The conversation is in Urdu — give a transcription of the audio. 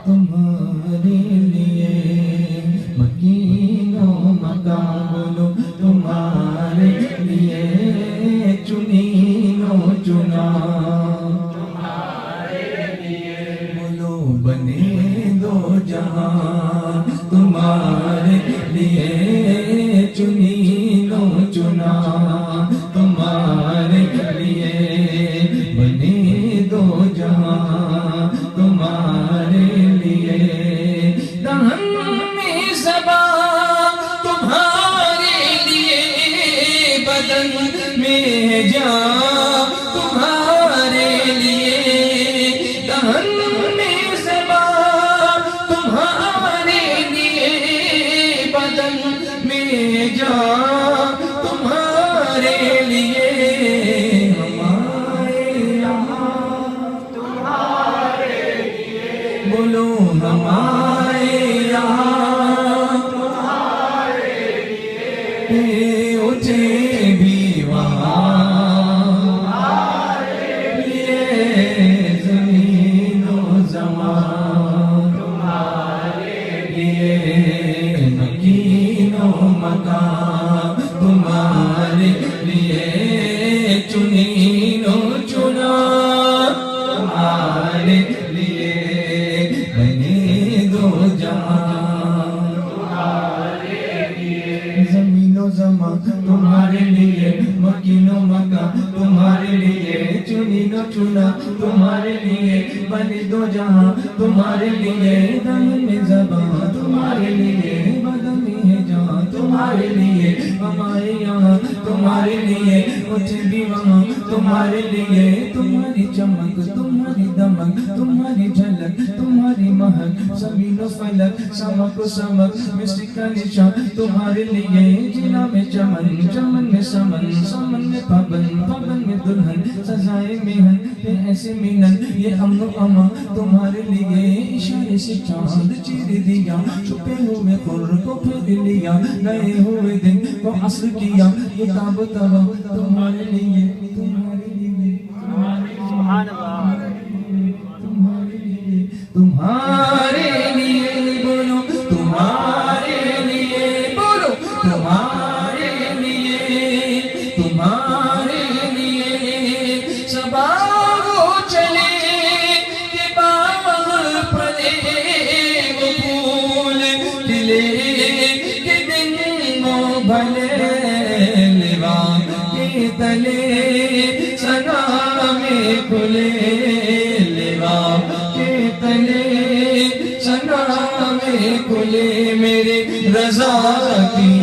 تمہارے لیے مکین و مکان بولو تمہارے لیے چنین و چنا تمہارے لیے بولو بنے دو جہاں تمہارے لیے چنین و چنا تمہارے لیے بنے دو جہاں تمہارے لیے دہن میں زبان تمہارے لیے بدن میں جان تمہارے لیے دہن میں زبان تمہارے لیے بدن میں جان تمہارے لیے بولو ہمارے یہاں تمہارے لیے اٹھے بھی وہاں تمہارے لیے زمین و زمان تمہارے لیے مکین و مکان تمہارے لیے چنین و چنا تمہارے لیے بنے دو جہاں تمہارے لیے زمین و زمان تمہارے لیے مکین و مکان تمہارے لیے چنین و چنا تمہارے لیے بنے دو جہاں تمہارے لیے دہن میں زبان تمہارے لیے بدن میں جان تمہارے لیے ہمارے یہاں تمہارے لیے اٹھ بھی وہاں تمہارے لیے تمہاری چمک تمہاری دمک تمہاری جھلک تمہاری مہک زمین و فلک سمک و سمک مصر کا نشان تمہارے لیے جنا میں چمن چمن میں سمن سمن میں پابن پابن میں دلہن سزائے مہن ایسے مینن یہ امن و امان تمہارے لیے اشارے سے چاند چیر دیا چھپے ہوئے خور کو پھیر لیا گئے ہوئے دن کو عصر کیا یہ تاب تبا تمہارے لیے تمہارے لیے سبحان اللہ تمہارے لیے تمہارے لیے بولو تمہارے لیے بولو تمہارے لیے تمہارے لیے سباہو چلے کہ باغ پھلے وہ پھول کھلے کہ دن وہ بھلے لوا کے تلے سنا میں کھلے لوا کے تلے سنا میں کھلے میرے رضا کی